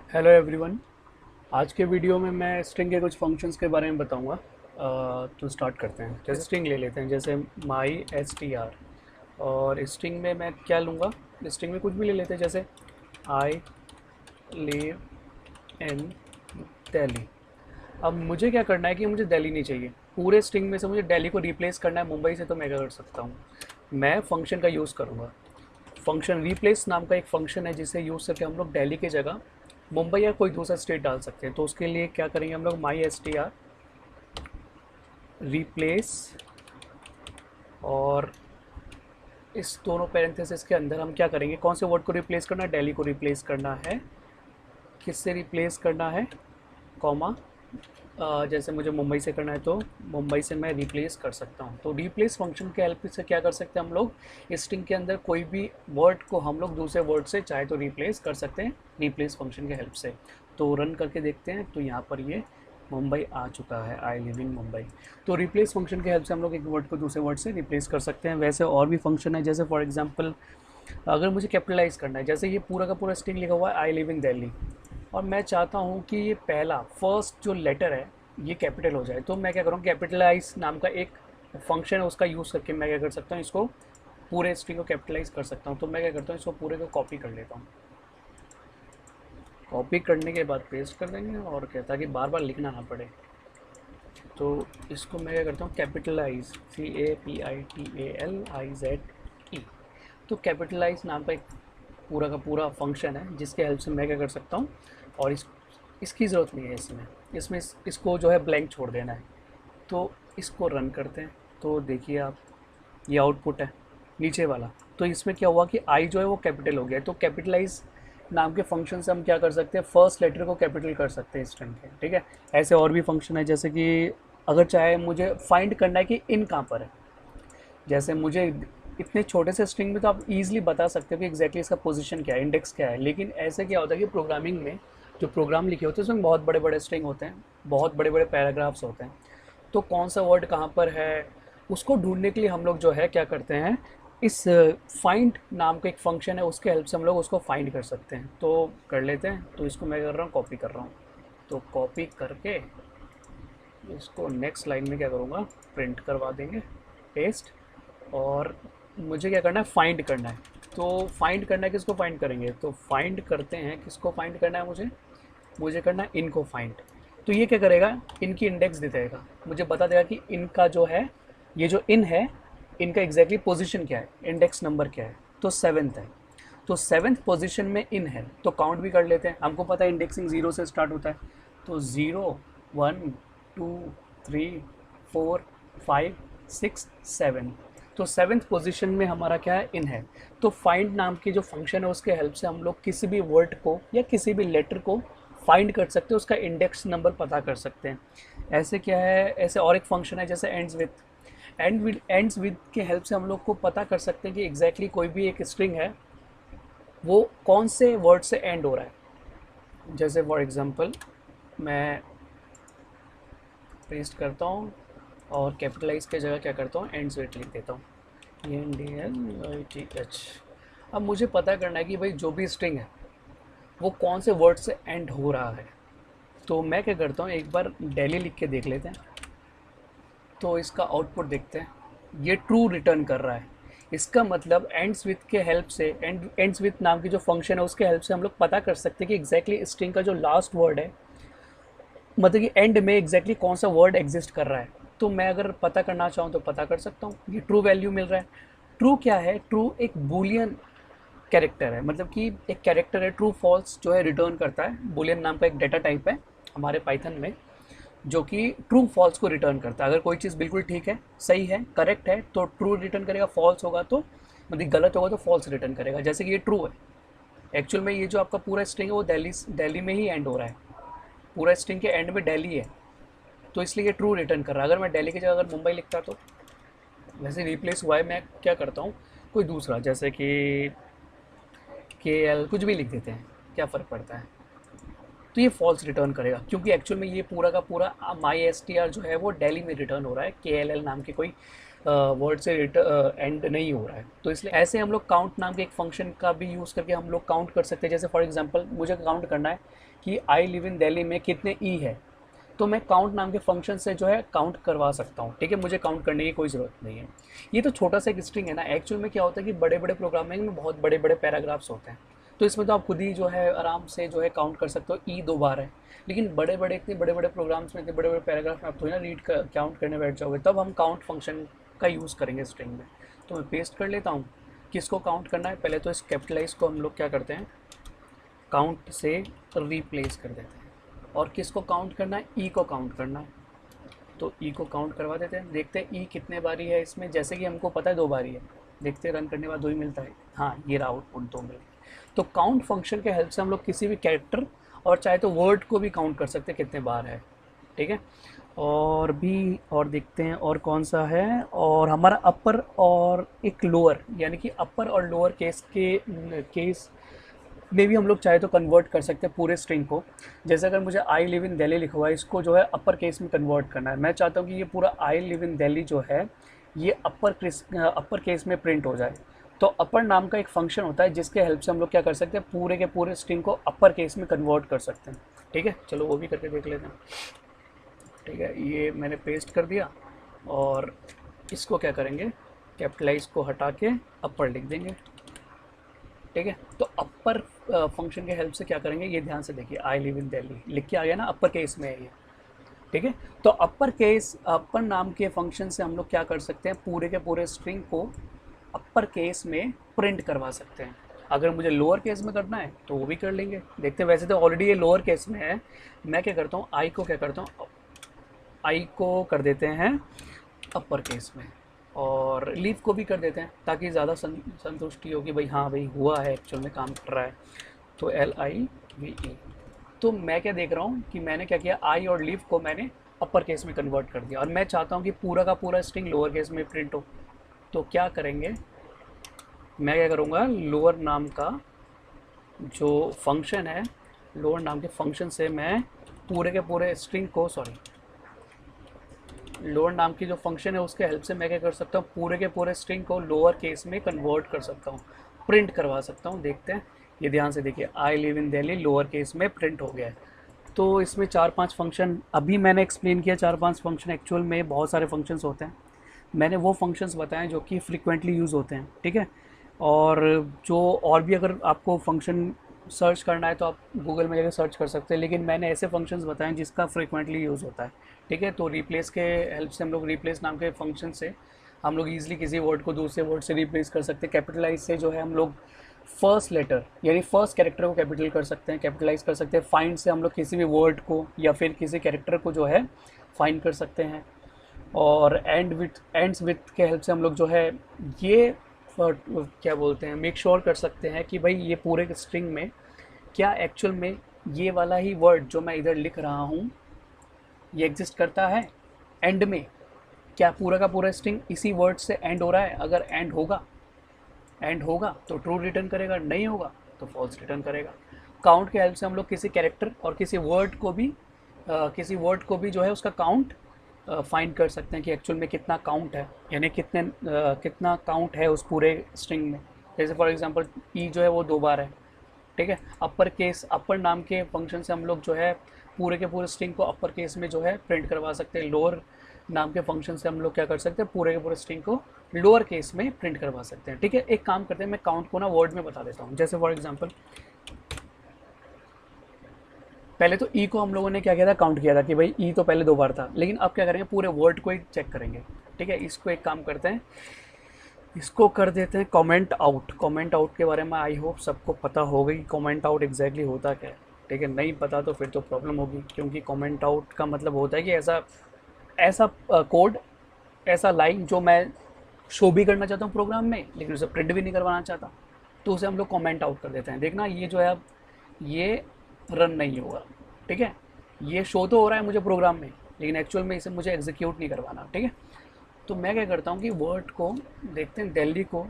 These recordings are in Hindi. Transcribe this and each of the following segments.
Hello everyone. आज के वीडियो में मैं स्ट्रिंग के कुछ फंक्शंस के बारे में बताऊंगा। तो स्टार्ट करते हैं। जैसे स्ट्रिंग ले लेते हैं, जैसे माई एस टी आर। और स्ट्रिंग में मैं क्या लूँगा, स्ट्रिंग में कुछ भी ले लेते हैं, जैसे आई लिव इन दिल्ली। अब मुझे क्या करना है कि मुझे दिल्ली नहीं चाहिए, पूरे स्ट्रिंग में से मुझे दिल्ली को रिप्लेस करना है मुंबई से। तो मैं क्या कर सकता हूँ, मैं फंक्शन का यूज़ करूँगा। फंक्शन रिप्लेस नाम का एक फंक्शन है जिसे यूज़ करके हम लोग दिल्ली की जगह मुंबई या कोई दूसरा स्टेट डाल सकते हैं। तो उसके लिए क्या करेंगे हम लोग, माई एस टी आर रिप्लेस, और इस दोनों पैरेंथेसिस के अंदर हम क्या करेंगे, कौन से वर्ड को रिप्लेस करना है, दिल्ली को रिप्लेस करना है। किससे रिप्लेस करना है, कॉमा। जैसे मुझे मुंबई से करना है तो मुंबई से मैं रिप्लेस कर सकता हूँ। तो रिप्लेस फंक्शन के हेल्प से क्या कर सकते हैं हम लोग, स्ट्रिंग के अंदर कोई भी वर्ड को हम लोग दूसरे वर्ड से चाहे तो रिप्लेस कर सकते हैं रिप्लेस फंक्शन के हेल्प से। तो रन करके देखते हैं, तो यहाँ पर ये मुंबई आ चुका है, आई लिव इन मुंबई। तो रिप्लेस फंक्शन के हेल्प से हम लोग एक वर्ड को दूसरे वर्ड से रिप्लेस कर सकते हैं। वैसे और भी फंक्शन है, जैसे फॉर एग्जांपल अगर मुझे कैपिटलाइज करना है, जैसे ये पूरा का पूरा स्ट्रिंग लिखा हुआ है आई लिव इन दिल्ली, और मैं चाहता हूँ कि ये पहला फर्स्ट जो लेटर है ये कैपिटल हो जाए। तो मैं क्या करूँ, कैपिटलाइज नाम का एक फंक्शन है, उसका यूज़ करके मैं क्या कर सकता हूँ, इसको पूरे स्ट्रिंग को कैपिटलाइज कर सकता हूँ। तो मैं क्या करता हूँ, इसको पूरे को कॉपी कर लेता हूँ। कॉपी करने के बाद पेस्ट कर देंगे, और क्या, ताकि बार बार लिखना ना पड़े। तो इसको मैं क्या करता हूँ, कैपिटलाइज, CAPITALIZ E। तो कैपिटलाइज नाम का एक पूरा का पूरा फंक्शन है जिसके हेल्प से मैं क्या कर सकता हूँ, और इसकी ज़रूरत नहीं है इसमें। इसको जो है ब्लैंक छोड़ देना है। तो इसको रन करते हैं, तो देखिए आप, ये आउटपुट है नीचे वाला। तो इसमें क्या हुआ कि आई जो है वो कैपिटल हो गया। तो कैपिटलाइज नाम के फंक्शन से हम क्या कर सकते हैं, फर्स्ट लेटर को कैपिटल कर सकते हैं स्ट्रिंग के। ठीक है, ऐसे और भी फंक्शन है, जैसे कि अगर चाहे मुझे फाइंड करना है कि इन कहाँ पर है। जैसे मुझे इतने छोटे से स्ट्रिंग में तो आप इजीली बता सकते हो कि एग्जैक्टली इसका पोजीशन क्या है, इंडेक्स क्या है। लेकिन ऐसे क्या होता है कि प्रोग्रामिंग में जो प्रोग्राम लिखे होते हैं उसमें बहुत बड़े बड़े स्ट्रिंग होते हैं, बहुत बड़े बड़े पैराग्राफ्स होते हैं। तो कौन सा वर्ड कहाँ पर है उसको ढूंढने के लिए हम लोग जो है क्या करते हैं, इस फाइंड नाम का एक फंक्शन है, उसके हेल्प से हम लोग उसको फाइंड कर सकते हैं। तो कर लेते हैं, तो इसको मैं कर रहा हूँ, कॉपी कर रहा हूँ। तो कॉपी करके इसको नेक्स्ट लाइन में क्या करूँगा, प्रिंट करवा देंगे, पेस्ट। और मुझे क्या करना है, फाइंड करना है। तो फाइंड करना है, किसको फाइंड करेंगे, तो फाइंड करते हैं, किसको फाइंड करना है, मुझे मुझे करना है इनको फाइंड। तो ये क्या करेगा, इनकी इंडेक्स दे देगा, मुझे बता देगा कि इनका जो है, ये जो इन है, इनका एग्जैक्टली पोजीशन क्या है, इंडेक्स नंबर क्या है। तो सेवन्थ है, तो सेवन्थ पोजीशन में इन है। तो काउंट भी कर लेते हैं, हमको पता है इंडेक्सिंग ज़ीरो से स्टार्ट होता है। तो 0 1 2 3 4 5 6 7। तो सेवन्थ पोजीशन में हमारा क्या है, इन है। तो फाइंड नाम की जो फंक्शन है उसके हेल्प से हम लोग किसी भी वर्ड को या किसी भी लेटर को फाइंड कर सकते हैं, उसका इंडेक्स नंबर पता कर सकते हैं। ऐसे क्या है, ऐसे और एक फंक्शन है जैसे एंड्स विद के हेल्प से हम लोग को पता कर सकते हैं कि एग्जैक्टली कोई भी एक स्ट्रिंग है वो कौन से वर्ड से एंड हो रहा है। जैसे फॉर एग्जांपल मैं पेस्ट करता हूँ और कैपिटलाइज की जगह क्या करता हूँ, एंड्स विद लिख देता हूँ, ENDLITH। अब मुझे पता करना है कि भाई जो भी स्ट्रिंग है वो कौन से वर्ड से एंड हो रहा है। तो मैं क्या करता हूँ, एक बार दिल्ली लिख के देख लेते हैं। तो इसका आउटपुट देखते हैं, ये ट्रू रिटर्न कर रहा है। इसका मतलब एंड्स विथ के हेल्प से, एंड्स विथ नाम की जो फंक्शन है उसके हेल्प से हम लोग पता कर सकते हैं कि एग्जैक्टली स्ट्रिंग का जो लास्ट वर्ड है, मतलब कि एंड में एग्जैक्टली कौन सा वर्ड एग्जिस्ट कर रहा है। तो मैं अगर पता करना चाहूँ तो पता कर सकता हूँ, ये ट्रू वैल्यू मिल रहा है। ट्रू क्या है, ट्रू एक बूलियन कैरेक्टर है, मतलब कि एक कैरेक्टर है, ट्रू फॉल्स जो है रिटर्न करता है। बूलियन नाम का एक डेटा टाइप है हमारे पाइथन में, जो कि ट्रू फॉल्स को रिटर्न करता है। अगर कोई चीज़ बिल्कुल ठीक है, सही है, करेक्ट है तो ट्रू रिटर्न करेगा, फॉल्स होगा तो, मतलब गलत होगा तो फॉल्स रिटर्न करेगा। जैसे कि ये ट्रू है, एक्चुअल में ये जो आपका पूरा स्ट्रिंग है वो दिल्ली में ही एंड हो रहा है, पूरा स्ट्रिंग के एंड में दिल्ली है, तो इसलिए ये ट्रू रिटर्न कर रहा है। अगर मैं दिल्ली की जगह अगर मुंबई लिखता तो वैसे रिप्लेस हुआ है, मैं क्या करता हूँ, कोई दूसरा जैसे कि KL कुछ भी लिख देते हैं, क्या फ़र्क पड़ता है। तो ये फॉल्स रिटर्न करेगा, क्योंकि एक्चुअल में ये पूरा का पूरा माई एस टी आर जो है वो दिल्ली में रिटर्न हो रहा है, KLL नाम की कोई वर्ड से एंड नहीं हो रहा है। तो इसलिए ऐसे हम लोग काउंट नाम के एक फंक्शन का भी यूज़ करके हम लोग काउंट कर सकते हैं। जैसे फॉर एग्जांपल मुझे काउंट करना है कि आई लिव इन दिल्ली में कितने ई है, तो मैं काउंट नाम के फंक्शन से जो है काउंट करवा सकता हूँ। ठीक है, मुझे काउंट करने की कोई ज़रूरत नहीं है। ये तो छोटा सा एक स्ट्रिंग है ना। एक्चुअल में क्या होता है कि बड़े बड़े प्रोग्रामिंग में बहुत बड़े बड़े पैराग्राफ्स होते हैं, तो इसमें तो आप खुद ही जो है आराम से जो है काउंट कर सकते हो ई 2 बार है। लेकिन बड़े बड़े इतने बड़े बड़े प्रोग्राम्स में, इतने बड़े बड़े पैराग्राफ में आप थोड़ी ना काउंट करने बैठ जाओगे, तब हम काउंट फंक्शन का यूज़ करेंगे स्ट्रिंग में। तो मैं पेस्ट कर लेता हूँ। किसको काउंट करना है, पहले तो इस कैपिटलाइज को हम लोग क्या करते हैं, काउंट से रिप्लेस कर देते हैं। और किसको काउंट करना है, ई को काउंट करना है, तो ई को काउंट करवा देते हैं। देखते हैं ई कितने बारी है इसमें, जैसे कि हमको पता है 2 बारी है। देखते हैं रन करने के बाद 2 ही मिलता है। हाँ, ये रहा आउटपुट 2 मिल गया। तो काउंट फंक्शन के हेल्प से हम लोग किसी भी कैरेक्टर और चाहे तो वर्ड को भी काउंट कर सकते हैं कितने बार है। ठीक है, और भी और देखते हैं और कौन सा है। और हमारा अपर और एक लोअर, यानी कि अपर और लोअर केस में भी हम लोग चाहे तो कन्वर्ट कर सकते हैं पूरे स्ट्रिंग को। जैसे अगर मुझे आई लिव इन दिल्ली लिखा हुआ है, इसको जो है अपर केस में कन्वर्ट करना है। मैं चाहता हूँ कि ये पूरा आई लिव इन दिल्ली जो है ये अपर केस में प्रिंट हो जाए। तो अपर नाम का एक फंक्शन होता है जिसके हेल्प से हम लोग क्या कर सकते हैं, पूरे के पूरे स्ट्रिंग को अपर केस में कन्वर्ट कर सकते हैं। ठीक है, चलो वो भी करके देख लेते हैं। ठीक है, ये मैंने पेस्ट कर दिया और इसको क्या करेंगे, कैपिटलाइज को हटा के अपर लिख देंगे। ठीक है, तो अपर फंक्शन के हेल्प से क्या करेंगे, ये ध्यान से देखिए, आई लिव इन दिल्ली लिख के आ गया ना, अपर केस में है ये। ठीक है, तो अपर नाम के फंक्शन से हम लोग क्या कर सकते हैं, पूरे के पूरे स्ट्रिंग को अपर केस में प्रिंट करवा सकते हैं। अगर मुझे लोअर केस में करना है तो वो भी कर लेंगे। देखते हैं, वैसे तो ऑलरेडी ये लोअर केस में है। मैं क्या करता हूँ, आई को क्या करता हूँ, आई को कर देते हैं अपर केस में, और लीव को भी कर देते हैं ताकि ज़्यादा संतुष्टि हो कि भाई हाँ भाई हुआ है, एक्चुअल में काम कर रहा है। तो LIVE। तो मैं क्या देख रहा हूँ कि मैंने क्या किया, आई और लीव को मैंने अपर केस में कन्वर्ट कर दिया, और मैं चाहता हूँ कि पूरा का पूरा स्ट्रिंग लोअर केस में प्रिंट हो। तो क्या करेंगे, मैं क्या करूँगा, लोअर नाम का जो फंक्शन है, लोअर नाम के फंक्शन से मैं पूरे के पूरे स्ट्रिंग को, लोअर नाम की जो फंक्शन है उसके हेल्प से मैं क्या कर सकता हूँ, पूरे के पूरे स्ट्रिंग को लोअर केस में कन्वर्ट कर सकता हूँ, प्रिंट करवा सकता हूँ। देखते हैं, ये ध्यान से देखिए, I live in Delhi lower case में प्रिंट हो गया है। तो इसमें 4-5 फंक्शन अभी मैंने एक्सप्लेन किया, 4-5 फंक्शन। एक्चुअल में बहुत सारे फंक्शंस होते हैं, मैंने वो फंक्शंस बताए जो कि फ्रीक्वेंटली यूज़ होते हैं। ठीक है, और जो और भी अगर आपको फंक्शन सर्च करना है तो आप गूगल में जाकर सर्च कर सकते हैं, लेकिन मैंने ऐसे फंक्शंस बताए जिसका फ्रीक्वेंटली यूज़ होता है। ठीक है, तो रिप्लेस के हेल्प से हम लोग, रिप्लेस नाम के फंक्शन से हम लोग ईजिली किसी वर्ड को दूसरे वर्ड से रिप्लेस कर सकते हैं। कैपिटलाइज से जो है हम लोग फर्स्ट लेटर यानी फर्स्ट कैरेक्टर को कैपिटल कर सकते हैं, कैपिटलाइज कर सकते हैं। फाइंड से हम लोग किसी भी वर्ड को या फिर किसी कैरेक्टर को जो है फाइंड कर सकते हैं। और एंड्स विथ के हेल्प से हम लोग जो है ये क्या बोलते हैं, मेक श्योर कर सकते हैं कि भाई ये पूरे स्ट्रिंग में क्या एक्चुअल में ये वाला ही वर्ड जो मैं इधर लिख रहा हूँ ये एग्जिस्ट करता है एंड में, क्या पूरा का पूरा स्ट्रिंग इसी वर्ड से एंड हो रहा है। अगर एंड होगा तो ट्रू रिटर्न करेगा, नहीं होगा तो फॉल्स रिटर्न करेगा। काउंट के हेल्प से हम लोग किसी कैरेक्टर और किसी वर्ड को भी जो है उसका काउंट फाइंड कर सकते हैं कि एक्चुअल में कितना काउंट है, यानी कितना काउंट है उस पूरे स्ट्रिंग में। जैसे फॉर एग्जांपल ई जो है वो 2 बार है। ठीक है, अपर नाम के फंक्शन से हम लोग जो है पूरे के पूरे स्ट्रिंग को अपर केस में जो है प्रिंट करवा सकते हैं। लोअर नाम के फंक्शन से हम लोग क्या कर सकते हैं, पूरे के पूरे स्ट्रिंग को लोअर केस में प्रिंट करवा सकते हैं। ठीक है, एक काम करते हैं, मैं काउंट को ना वर्ड में बता देता हूँ। जैसे फॉर एग्जांपल पहले तो ई को हम लोगों ने क्या किया था, काउंट किया था कि भाई ई तो पहले 2 बार था, लेकिन अब क्या करेंगे, पूरे वर्ड को ही चेक करेंगे। ठीक है, इसको एक काम करते हैं, इसको कर देते हैं कमेंट आउट। कमेंट आउट के बारे में आई होप सबको पता होगा कि कमेंट आउट एग्जैक्टली होता क्या है। ठीक है, नहीं पता तो फिर तो प्रॉब्लम होगी, क्योंकि कमेंट आउट का मतलब होता है कि ऐसा कोड, ऐसा लाइन जो मैं शो भी करना चाहता हूँ प्रोग्राम में लेकिन उसे प्रिंट भी नहीं करवाना चाहता, तो उसे हम लोग कमेंट आउट कर देते हैं। देखना ये जो है अब ये रन नहीं होगा। ठीक है, ये शो तो हो रहा है मुझे प्रोग्राम में, लेकिन एक्चुअल में इसे मुझे एग्जीक्यूट नहीं करवाना। ठीक है, तो मैं क्या करता हूँ कि वर्ड को देखते हैं, दिल्ली को,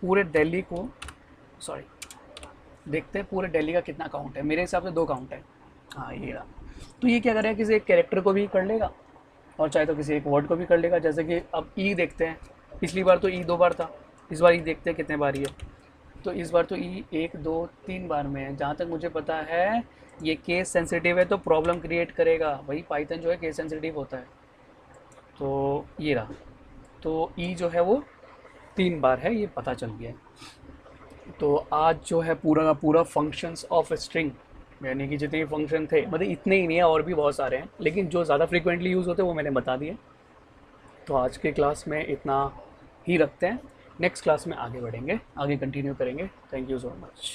पूरे दिल्ली को देखते हैं पूरे दिल्ली का कितना काउंट है। मेरे हिसाब से 2 काउंट है। हाँ, ये रहा। तो ये क्या करेगा, किसी एक कैरेक्टर को भी कर लेगा और चाहे तो किसी एक वर्ड को भी कर लेगा। जैसे कि अब ई देखते हैं, पिछली बार तो ई 2 बार था, इस बार ई देखते हैं कितने बार ही है। तो इस बार तो ई 1 2 3 बार में है, जहाँ तक मुझे पता है। ये केस सेंसिटिव है तो प्रॉब्लम क्रिएट करेगा, वही पाइथन जो है केस सेंसिटिव होता है। तो ये रहा, तो ई जो है वो 3 बार है, ये पता चल गया है। तो आज जो है पूरा का पूरा फंक्शंस ऑफ स्ट्रिंग, यानी कि जितने फंक्शन थे, मतलब इतने ही नहीं है, और भी बहुत सारे हैं, लेकिन जो ज़्यादा फ्रीक्वेंटली यूज़ होते हैं वो मैंने बता दिए। तो आज के क्लास में इतना ही रखते हैं, नेक्स्ट क्लास में आगे बढ़ेंगे, आगे कंटिन्यू करेंगे। Thank you so much.